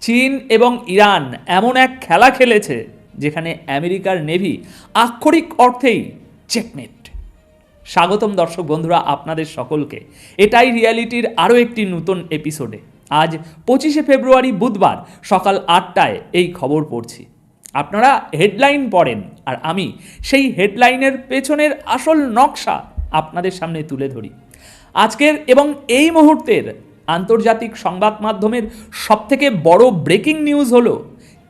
চীন এবং ইরান এমন এক খেলা খেলেছে যেখানে আমেরিকার নেভি আক্ষরিক অর্থেই চেকমেট। স্বাগতম দর্শক বন্ধুরা আপনাদের সকলকে এটাই রিয়ালিটির আরও একটি নতুন এপিসোডে। আজ 25শে ফেব্রুয়ারি বুধবার সকাল 8টায় এই খবর পড়ছি। আপনারা হেডলাইন পড়েন আর আমি সেই হেডলাইনের পেছনের আসল নকশা আপনাদের সামনে তুলে ধরি। আজকের এবং এই মুহূর্তের আন্তর্জাতিক সংবাদ মাধ্যমের সবথেকে বড় ব্রেকিং নিউজ হলো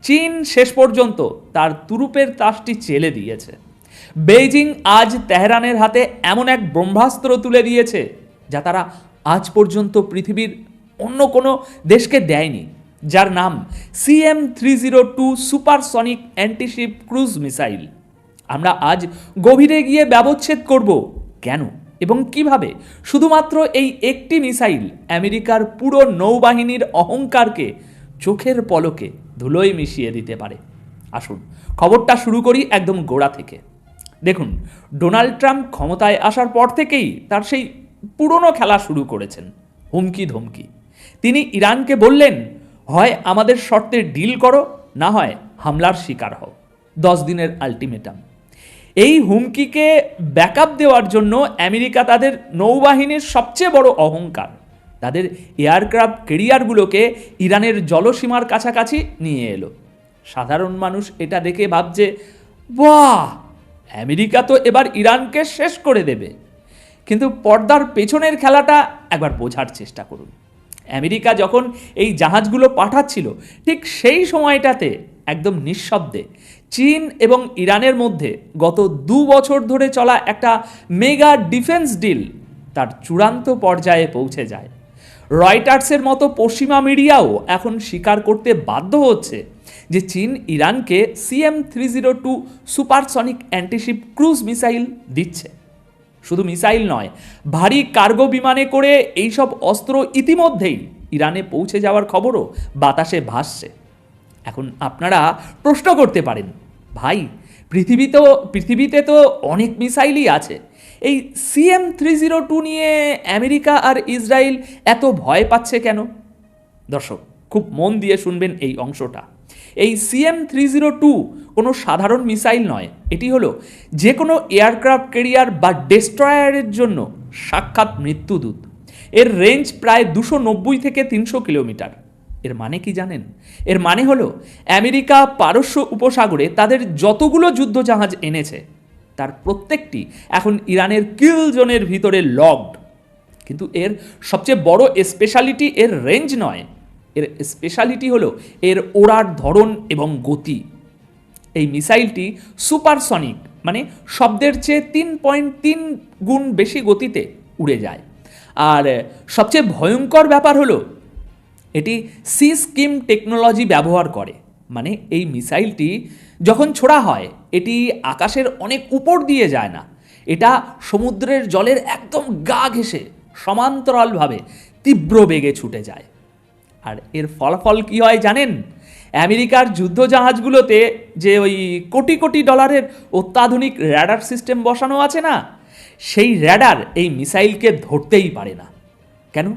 চীন শেষ পর্যন্ত তার তুরুপের তাসটি চেলে দিয়েছে। বেইজিং আজ তেহরানের হাতে এমন এক ব্রহ্মাস্ত্র তুলে দিয়েছে যা তারা আজ পর্যন্ত পৃথিবীর অন্য কোনো দেশকে দেয়নি, যার নাম CM-302 supersonic antiship cruise missile. আমরা আজ গভীরে গিয়ে ব্যবচ্ছেদ করব কেন এবং কিভাবে শুধুমাত্র এই একটি মিসাইল আমেরিকার পুরো নৌবাহিনীর অহংকারকে চোখের পলকে ধুলোয় মিশিয়ে দিতে পারে। আসুন খবরটা শুরু করি একদম গোড়া থেকে। দেখুন, ডোনাল্ড ট্রাম্প ক্ষমতায় আসার পর থেকেই তার সেই পুরনো খেলা শুরু করেছেন, হুমকি ধমকি। তিনি ইরানকে বললেন, হয় আমাদের শর্তে ডিল করো, না হয় হামলার শিকার হও। 10 দিনের আলটিমেটাম। এই হুমকিকে ব্যাকআপ দেওয়ার জন্য আমেরিকা তাদের নৌবাহিনীর সবচেয়ে বড় অহংকার, তাদের এয়ারক্রাফট ক্যারিয়ারগুলোকে ইরানের জলসীমার কাছাকাছি নিয়ে এলো। সাধারণ মানুষ এটা দেখে ভাবছে, বাহ, আমেরিকা তো এবার ইরানকে শেষ করে দেবে। কিন্তু পর্দার পেছনের খেলাটা একবার বোঝার চেষ্টা করুন। আমেরিকা যখন এই জাহাজগুলো পাঠাচ্ছিল, ঠিক সেই সময়টাতে একদম নিঃশব্দে চীন এবং ইরানের মধ্যে গত 2 বছর ধরে চলা একটা মেগা ডিফেন্স ডিল তার চূড়ান্ত পর্যায়ে পৌঁছে যায়। রয়টার্সের মতো পশ্চিমা মিডিয়াও এখন স্বীকার করতে বাধ্য হচ্ছে যে চীন ইরানকে CM-302 supersonic antiship cruise missile দিচ্ছে। শুধু মিসাইল নয়, ভারী কার্গো বিমানে করে এইসব অস্ত্র ইতিমধ্যেই ইরানে পৌঁছে যাওয়ার খবরও বাতাসে ভাসছে। এখন আপনারা প্রশ্ন করতে পারেন, ভাই, পৃথিবীতে তো অনেক মিসাইলই আছে, এই CM-302 নিয়ে আমেরিকা আর ইসরায়েল এত ভয় পাচ্ছে কেন? দর্শক, খুব মন দিয়ে শুনবেন এই অংশটা। এই CM-302 কোনো সাধারণ মিসাইল নয়, এটি হলো যে কোনো এয়ারক্রাফট ক্যারিয়ার বা ডেস্ট্রয়ারের জন্য সাক্ষাৎ মৃত্যুদূত। এর রেঞ্জ প্রায় 290 থেকে 300 কিলোমিটার। এর মানে কি জানেন? এর মানে হলো আমেরিকা পারস্য উপসাগরে তাদের যতগুলো যুদ্ধজাহাজ এনেছে তার প্রত্যেকটি এখন ইরানের কিল জোনের ভিতরে লকড। কিন্তু এর সবচেয়ে বড় স্পেশালিটি এর রেঞ্জ নয়, এর স্পেশালিটি হলো এর ওড়ার ধরন এবং গতি। এই মিসাইলটি সুপারসনিক, মানে শব্দের চেয়ে 3.3 গুণ বেশি গতিতে উড়ে যায়। আর সবচেয়ে ভয়ঙ্কর ব্যাপার হলো এটি সি-স্কিম টেকনোলজি ব্যবহার করে। মানে এই মিসাইলটি যখন ছোড়া হয় এটি আকাশের অনেক উপর দিয়ে যায় না, এটা সমুদ্রের জলের একদম গা ঘেঁষে সমান্তরালভাবে তীব্র বেগে ছুটে যায়। আর এর ফলাফল কি হয় জানেন? আমেরিকার যুদ্ধজাহাজগুলোতে যে ওই কোটি কোটি ডলারের অত্যাধুনিক র্যাডার সিস্টেম বসানো আছে না, সেই র্যাডার এই মিসাইলকে ধরতেই পারে না। কেন?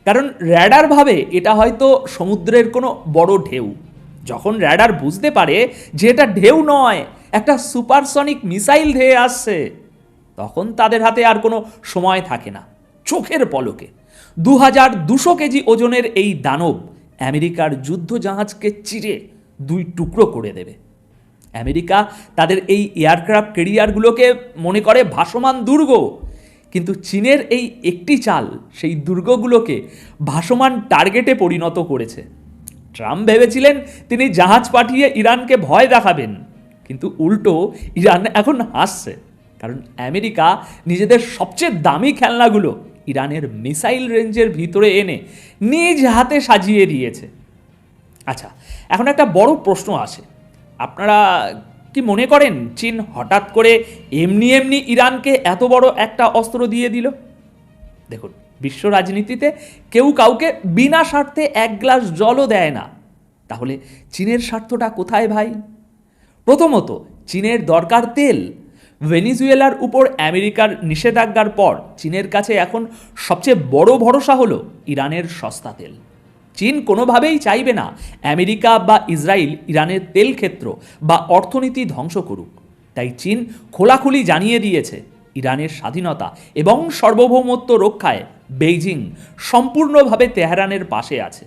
কারণ র্যাডার ভাবে এটা হয়তো সমুদ্রের কোনো বড় ঢেউ। যখন র্যাডার বুঝতে পারে যে এটা ঢেউ নয়, একটা সুপারসনিক মিসাইল ধেয়ে আসছে, তখন তাদের হাতে আর কোনো সময় থাকে না। চোখের পলকে 2200 কেজি ওজনের এই দানব আমেরিকার যুদ্ধজাহাজকে চিরে 2 টুকরো করে দেবে। আমেরিকা তাদের এই এয়ারক্রাফট ক্যারিয়ারগুলোকে মনে করে ভাসমান দুর্গ, কিন্তু চীনের এই একটি চাল সেই দুর্গগুলোকে ভাসমান টার্গেটে পরিণত করেছে। ট্রাম্প ভেবেছিলেন তিনি জাহাজ পাঠিয়ে ইরানকে ভয় দেখাবেন, কিন্তু উল্টো ইরান এখন হাসছে, কারণ আমেরিকা নিজেদের সবচেয়ে দামি খেলনাগুলো ইরানের মিসাইল রেঞ্জের ভিতরে এনে নিজ হাতে সাজিয়ে দিয়েছে। আচ্ছা, এখন একটা বড় প্রশ্ন আসে, আপনারা কি মনে করেন চীন হঠাৎ করে এমনি ইরানকে এত বড় একটা অস্ত্র দিয়ে দিল? দেখুন, বিশ্ব রাজনীতিতে কেউ কাউকে বিনা স্বার্থে এক গ্লাস জলও দেয় না। তাহলে চীনের স্বার্থটা কোথায় ভাই? প্রথমত, চীনের দরকার তেল। ভেনিজুয়েলার উপর আমেরিকার নিষেধাজ্ঞার পর চীনের কাছে এখন সবচেয়ে বড় ভরসা হলো ইরানের সস্তা তেল। চীন কোনোভাবেই চাইবে না আমেরিকা বা ইসরায়েল ইরানের তেল ক্ষেত্র বা অর্থনীতি ধ্বংস করুক। তাই চীন খোলাখুলি জানিয়ে দিয়েছে ইরানের স্বাধীনতা এবং সার্বভৌমত্ব রক্ষায় বেইজিং সম্পূর্ণভাবে তেহরানের পাশে আছে।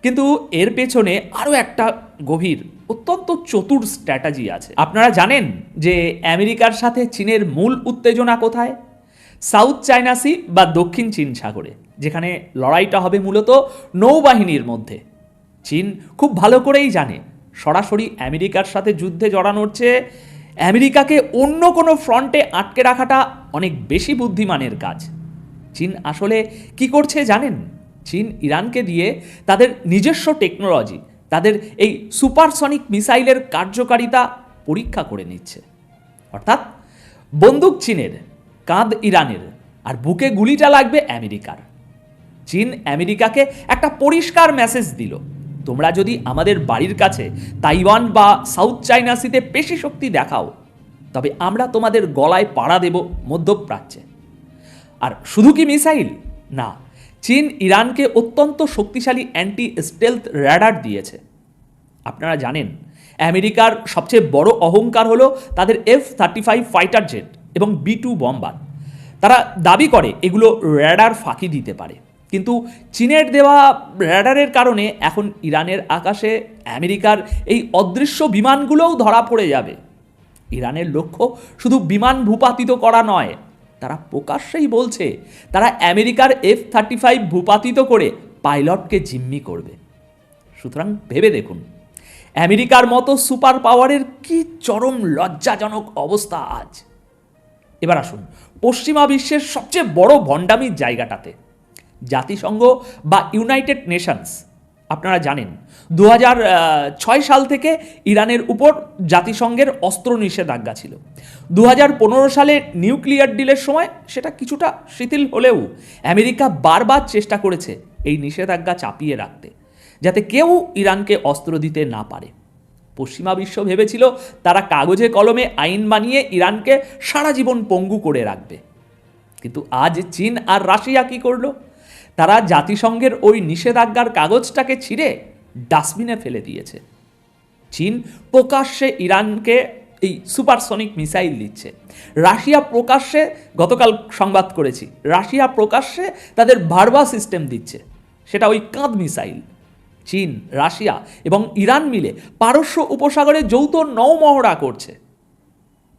কিন্তু এর পেছনে আরও একটা গভীর অত্যন্ত চতুর স্ট্র্যাটেজি আছে। আপনারা জানেন যে আমেরিকার সাথে চীনের মূল উত্তেজনা কোথায়? সাউথ চায়না সি বা দক্ষিণ চীন সাগরে, যেখানে লড়াইটা হবে মূলত নৌবাহিনীর মধ্যে। চীন খুব ভালো করেই জানে সরাসরি আমেরিকার সাথে যুদ্ধে জড়ানোর চেয়ে আমেরিকাকে অন্য কোনো ফ্রন্টে আটকে রাখাটা অনেক বেশি বুদ্ধিমানের কাজ। চীন আসলে কি করছে জানেন? চীন ইরানকে দিয়ে তাদের নিজস্ব টেকনোলজি, তাদের এই সুপারসনিক মিসাইলের কার্যকারিতা পরীক্ষা করে নিচ্ছে। অর্থাৎ বন্দুক চীনের, কাঁধ ইরানের, আর বুকে গুলিটা লাগবে আমেরিকার। চীন আমেরিকাকে একটা পরিষ্কার মেসেজ দিল, তোমরা যদি আমাদের বাড়ির কাছে তাইওয়ান বা সাউথ চায়না সিতে পেশি শক্তি দেখাও, তবে আমরা তোমাদের গলায় পাড়া দেব মধ্যপ্রাচ্যে। আর শুধু কি মিসাইল না, চীন ইরানকে অত্যন্ত শক্তিশালী অ্যান্টি স্টেলথ র্যাডার দিয়েছে। আপনারা জানেন আমেরিকার সবচেয়ে বড় অহংকার হলো তাদের F-35 ফাইটার জেট এবং B-2 বম্বার। তারা দাবি করে এগুলো র্যাডার ফাঁকি দিতে পারে, কিন্তু চীনের দেওয়া র্যাডারের কারণে এখন ইরানের আকাশে আমেরিকার এই অদৃশ্য বিমানগুলোও ধরা পড়ে যাবে। ইরানের লক্ষ্য শুধু বিমান ভূপাতিত করা নয়, তারা প্রকাশ্যেই বলছে তারা আমেরিকার F-35 ভূপাতিত করে পাইলটকে জিম্মি করবে। সুতরাং ভেবে দেখুন আমেরিকার মতো সুপার পাওয়ারের কি চরম লজ্জাজনক অবস্থা আজ। এবার আসুন পশ্চিমা বিশ্বের সবচেয়ে বড় ভণ্ডামির জায়গাটাতে, জাতিসংঘ বা ইউনাইটেড নেশনস। আপনারা জানেন 2006 সাল থেকে ইরানের উপর জাতিসংঘের অস্ত্র নিষেধাজ্ঞা ছিল। 2015 সালে নিউক্লিয়ার ডিলের সময় সেটা কিছুটা শিথিল হলেও আমেরিকা বারবার চেষ্টা করেছে এই নিষেধাজ্ঞা চাপিয়ে রাখতে, যাতে কেউ ইরানকে অস্ত্র দিতে না পারে। পশ্চিমা বিশ্ব ভেবেছিল তারা কাগজে কলমে আইন বানিয়ে ইরানকে সারা জীবন পঙ্গু করে রাখবে। কিন্তু আজ চীন আর রাশিয়া কি করলো? তারা জাতিসংঘের ওই নিষেধাজ্ঞার কাগজটাকে ছিঁড়ে ডাস্টবিনে ফেলে দিয়েছে। চীন প্রকাশ্যে ইরানকে এই সুপারসনিক মিসাইল দিচ্ছে। রাশিয়া প্রকাশ্যে, গতকাল সংবাদ করেছি, রাশিয়া প্রকাশ্যে তাদের ভার্বা সিস্টেম দিচ্ছে, সেটা ওই কাঁধ মিসাইল। চীন, রাশিয়া এবং ইরান মিলে পারস্য উপসাগরে যৌথ নৌমহড়া করছে।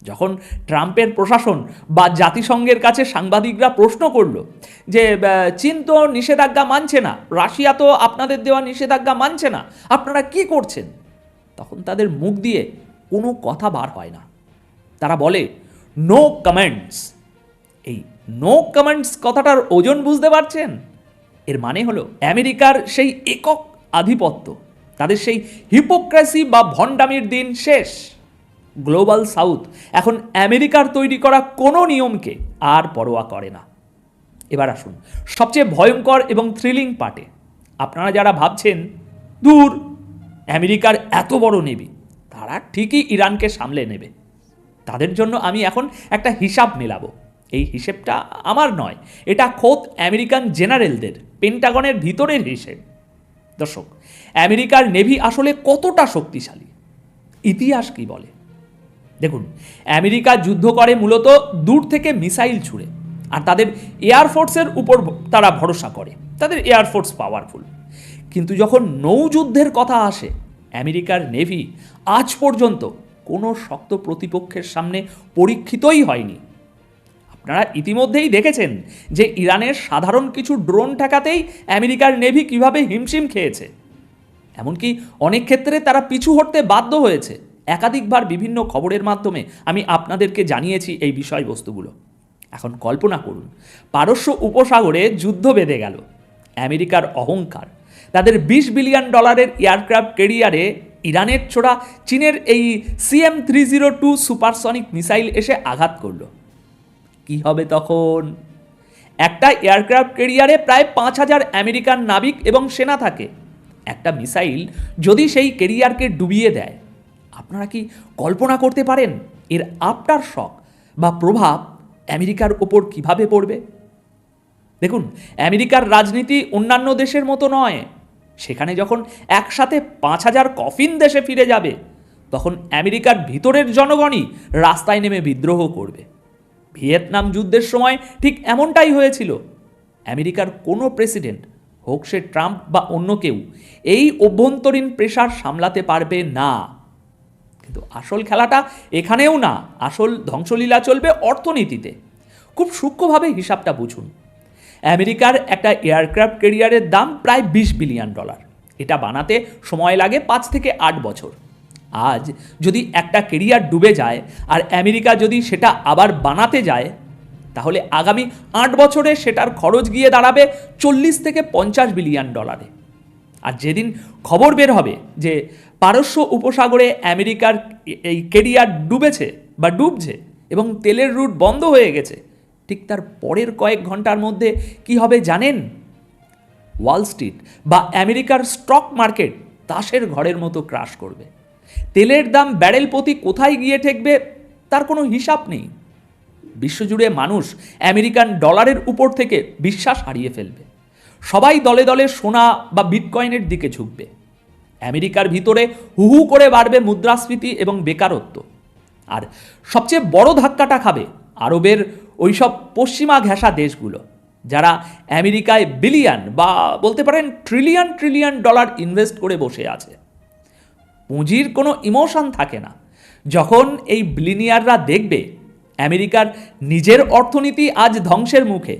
যখন ট্রাম্পের প্রশাসন বা জাতিসংঘের কাছে সাংবাদিকরা প্রশ্ন করল যে চীন তো নিষেধাজ্ঞা মানছে না, রাশিয়া তো আপনাদের দেওয়া নিষেধাজ্ঞা মানছে না, আপনারা কি করছেন? তখন তাদের মুখ দিয়ে কোনো কথা বার হয় না। তারা বলে নো কমেন্টস। এই নো কমেন্টস কথাটার ওজন বুঝতে পারছেন? এর মানে হলো আমেরিকার সেই একক আধিপত্য, তাদের সেই হিপোক্রেসি বা ভণ্ডামির দিন শেষ। গ্লোবাল সাউথ এখন আমেরিকার তৈরি করা কোনো নিয়মকে আর পরোয়া করে না। এবার আসুন সবচেয়ে ভয়ঙ্কর এবং থ্রিলিং পার্টে। আপনারা যারা ভাবছেন দূর আমেরিকার এত বড় নেভি, তারা ঠিকই ইরানকে সামলে নেবে, তাদের জন্য আমি এখন একটা হিসাব মেলাবো। এই হিসেবটা আমার নয়, এটা খোদ আমেরিকান জেনারেলদের পেন্টাগনের ভিতরের হিসেব। দর্শক, আমেরিকার নেভি আসলে কতটা শক্তিশালী ইতিহাস কি বলে? দেখুন, আমেরিকা যুদ্ধ করে মূলত দূর থেকে মিসাইল ছুড়ে, আর তাদের এয়ারফোর্সের উপর তারা ভরসা করে, তাদের এয়ারফোর্স পাওয়ারফুল। কিন্তু যখন নৌযুদ্ধের কথা আসে, আমেরিকার নেভি আজ পর্যন্ত কোনো শক্ত প্রতিপক্ষের সামনে পরীক্ষিতই হয়নি। আপনারা ইতিমধ্যেই দেখেছেন যে ইরানের সাধারণ কিছু ড্রোন ঠেকাতেই আমেরিকার নেভি কিভাবে হিমশিম খেয়েছে। এমনকি অনেক ক্ষেত্রে তারা পিছু হটতে বাধ্য হয়েছে। একাধিকবার বিভিন্ন খবরের মাধ্যমে আমি আপনাদেরকে জানিয়েছি এই বিষয়বস্তুগুলো। এখন কল্পনা করুন, পারস্য উপসাগরে যুদ্ধ বেঁধে গেল। আমেরিকার অহংকার, তাদের $20 বিলিয়ন এয়ারক্রাফট ক্যারিয়ারে ইরানের ছোড়া চীনের এই CM-302 সুপারসনিক মিসাইল এসে আঘাত করল। কি হবে তখন? একটা এয়ারক্রাফট ক্যারিয়ারে প্রায় 5,000 আমেরিকান নাবিক এবং সেনা থাকে। একটা মিসাইল যদি সেই ক্যারিয়ারকে ডুবিয়ে দেয়, আপনারা কি কল্পনা করতে পারেন এর আফটার শক বা প্রভাব আমেরিকার ওপর কিভাবে পড়বে? দেখুন, আমেরিকার রাজনীতি অন্যান্য দেশের মতো নয়। সেখানে যখন একসাথে 5,000 কফিন দেশে ফিরে যাবে, তখন আমেরিকার ভিতরের জনগণই রাস্তায় নেমে বিদ্রোহ করবে। ভিয়েতনাম যুদ্ধের সময় ঠিক এমনটাই হয়েছিল। আমেরিকার কোনো প্রেসিডেন্ট হোক সে ট্রাম্প বা অন্য কেউ এই অভ্যন্তরীণ প্রেশার সামলাতে পারবে না। কিন্তু আসল খেলাটা এখানেও না, আসল ধ্বংসলীলা চলবে অর্থনীতিতে। খুব সূক্ষ্মভাবে হিসাবটা বুঝুন। আমেরিকার একটা এয়ারক্রাফট ক্যারিয়ারের দাম প্রায় $20 বিলিয়ন। এটা বানাতে সময় লাগে 5 থেকে 8 বছর। আজ যদি একটা ক্যারিয়ার ডুবে যায় আর আমেরিকা যদি সেটা আবার বানাতে যায়, তাহলে আগামী 8 বছরে সেটার খরচ গিয়ে দাঁড়াবে $40 থেকে $50 বিলিয়ন। আর যেদিন খবর বের হবে যে পারস্য উপসাগরে আমেরিকার এই ক্যারিয়ার ডুবেছে বা ডুবছে এবং তেলের রুট বন্ধ হয়ে গেছে, ঠিক তার পরের কয়েক ঘন্টার মধ্যে কি হবে জানেন? ওয়াল স্ট্রিট বা আমেরিকার স্টক মার্কেট তাসের ঘরের মতো ক্রাশ করবে। তেলের দাম ব্যারেল প্রতি কোথায় গিয়ে ঠেকবে তার কোনো হিসাব নেই। বিশ্বজুড়ে মানুষ আমেরিকান ডলারের উপর থেকে বিশ্বাস হারিয়ে ফেলবে। সবাই দলে দলে সোনা বা বিটকয়েনের দিকে ঝুঁকবে। আমেরিকার ভিতরে হু হু করে বাড়বে মুদ্রাস্ফীতি এবং বেকারত্ব। আর সবচেয়ে বড় ধাক্কাটা খাবে আরবের ওইসব পশ্চিমা ঘেঁষা দেশগুলো, যারা আমেরিকায় বিলিয়ন বা বলতে পারেন ট্রিলিয়ন ট্রিলিয়ন ডলার ইনভেস্ট করে বসে আছে। পুঁজির কোনো ইমোশন থাকে না। যখন এই বিলিনিয়াররা দেখবে আমেরিকার নিজের অর্থনীতি আজ ধ্বংসের মুখে,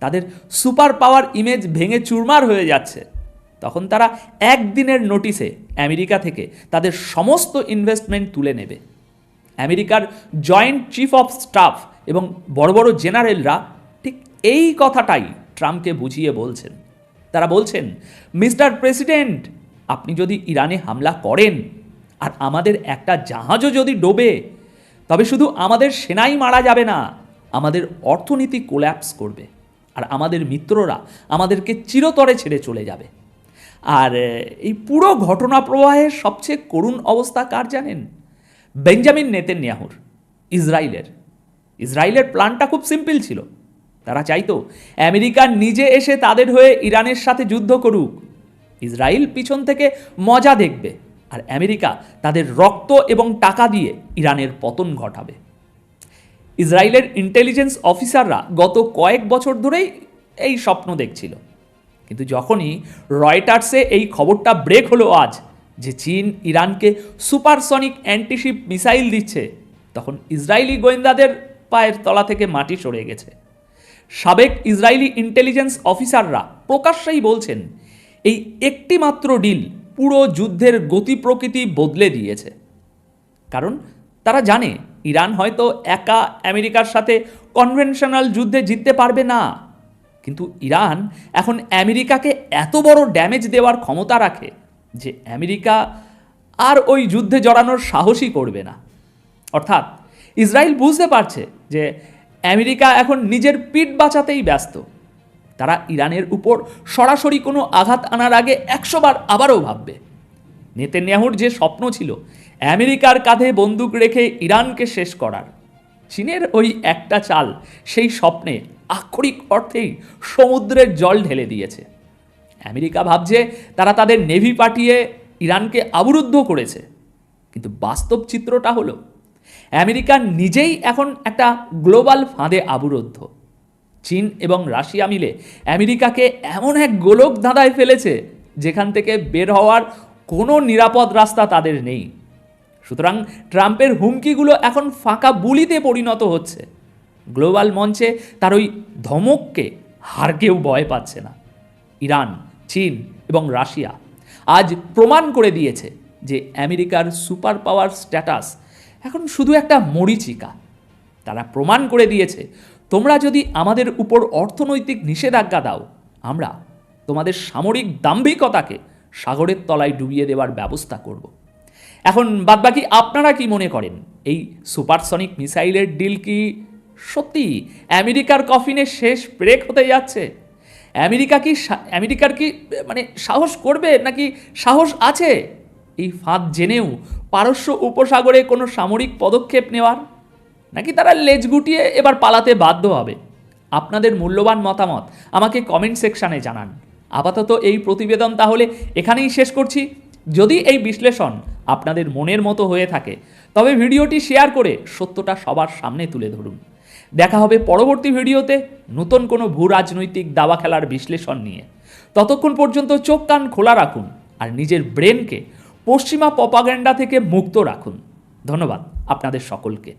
তাদের সুপার পাওয়ার ইমেজ ভেঙে চুরমার হয়ে যাচ্ছে, তখন তারা একদিনের নোটিসে আমেরিকা থেকে তাদের সমস্ত ইনভেস্টমেন্ট তুলে নেবে। আমেরিকার জয়েন্ট চিফ অফ স্টাফ এবং বড় বড় জেনারেলরা ঠিক এই কথাটাই ট্রাম্পকে বুঝিয়ে বলছেন। তারা বলছেন, মিস্টার প্রেসিডেন্ট, আপনি যদি ইরানে হামলা করেন আর আমাদের একটা জাহাজও যদি ডোবে, তবে শুধু আমাদের সেনাই মারা যাবে না, আমাদের অর্থনীতি কোল্যাপস করবে আর আমাদের মিত্ররা আমাদেরকে চিরতরে ছেড়ে চলে যাবে। আর এই পুরো ঘটনা প্রবাহের সবচেয়ে করুণ অবস্থা কার জানেন? বেঞ্জামিন নেতানিয়াহুর, ইসরায়েলের প্ল্যানটা খুব সিম্পল ছিল। তারা চাইতো আমেরিকা নিজে এসে তাদের হয়ে ইরানের সাথে যুদ্ধ করুক। ইসরায়েল পিছন থেকে মজা দেখবে আর আমেরিকা তাদের রক্ত এবং টাকা দিয়ে ইরানের পতন ঘটাবে। ইসরায়েলের ইন্টেলিজেন্স অফিসাররা গত কয়েক বছর ধরেই এই স্বপ্ন দেখছিল। কিন্তু যখনই রয়টার্সে এই খবরটা ব্রেক হলো আজ যে চীন ইরানকে সুপারসনিক অ্যান্টিশিপ মিসাইল দিচ্ছে, তখন ইসরায়েলি গোয়েন্দাদের পায়ের তলা থেকে মাটি সরে গেছে। সাবেক ইসরায়েলি ইন্টেলিজেন্স অফিসাররা প্রকাশ্যেই বলছেন, এই একটি মাত্র ডিল পুরো যুদ্ধের গতি প্রকৃতি বদলে দিয়েছে। কারণ তারা জানে ইরান হয়তো একা আমেরিকার সাথে কনভেনশনাল যুদ্ধে জিততে পারবে না, কিন্তু ইরান এখন আমেরিকাকে এত বড় ড্যামেজ দেওয়ার ক্ষমতা রাখে যে আমেরিকা আর ওই যুদ্ধে জড়ানোর সাহসই করবে না। অর্থাৎ ইসরায়েল বুঝতে পারছে যে আমেরিকা এখন নিজের পিঠ বাঁচাতেই ব্যস্ত। তারা ইরানের উপর সরাসরি কোনো আঘাত আনার আগে 100 বার আবারও ভাববে। নেতানিয়াহুর যে স্বপ্ন ছিল আমেরিকার কাঁধে বন্দুক রেখে ইরানকে শেষ করার, চীনের ওই একটা চাল সেই স্বপ্নে আক্ষরিক অর্থেই সমুদ্রের জল ঢেলে দিয়েছে। আমেরিকা ভাবছে তারা তাদের নেভি পাঠিয়ে ইরানকে অবরুদ্ধ করেছে, কিন্তু বাস্তব চিত্রটা হলো আমেরিকা নিজেই এখন একটা গ্লোবাল ফাঁদে আবদ্ধ। চীন এবং রাশিয়া মিলে আমেরিকাকে এমন এক গোলক ধাঁধায় ফেলেছে যেখান থেকে বের হওয়ার কোনো নিরাপদ রাস্তা তাদের নেই। সুতরাং ট্রাম্পের হুমকিগুলো এখন ফাঁকা বুলিতে পরিণত হচ্ছে। গ্লোবাল মঞ্চে তার ওই ধমককে হার কেউ ভয় পাচ্ছে না। ইরান, চীন এবং রাশিয়া আজ প্রমাণ করে দিয়েছে যে আমেরিকার সুপার পাওয়ার স্ট্যাটাস এখন শুধু একটা মরীচিকা। তারা প্রমাণ করে দিয়েছে, তোমরা যদি আমাদের উপর অর্থনৈতিক নিষেধাজ্ঞা দাও, আমরা তোমাদের সামরিক দাম্ভিকতাকে সাগরের তলায় ডুবিয়ে দেওয়ার ব্যবস্থা করব। এখন বাদবাকি আপনারা কি মনে করেন? এই সুপারসনিক মিসাইলের ডিল কি সত্যি আমেরিকার কফিনে শেষ ব্রেক হতে যাচ্ছে? আমেরিকার কি সাহস করবে, নাকি সাহস আছে এই ফাঁদ জেনেও পারস্য উপসাগরে কোনো সামরিক পদক্ষেপ নেওয়ার? নাকি তারা লেজ গুটিয়ে এবার পালাতে বাধ্য হবে? আপনাদের মূল্যবান মতামত আমাকে কমেন্ট সেকশানে জানান। আপাতত এই প্রতিবেদন তাহলে এখানেই শেষ করছি। যদি এই বিশ্লেষণ আপনাদের মনের মতো হয়ে থাকে তবে ভিডিওটি শেয়ার করে সত্যটা সবার সামনে তুলে ধরুন। দেখা হবে পরবর্তী ভিডিওতে নতুন কোনো ভূ রাজনৈতিক দাবা খেলার বিশ্লেষণ নিয়ে। ততক্ষণ পর্যন্ত চোখ কান খোলা রাখুন আর নিজের ব্রেনকে পশ্চিমা প্রপাগান্ডা থেকে মুক্ত রাখুন। ধন্যবাদ আপনাদের সকলকে।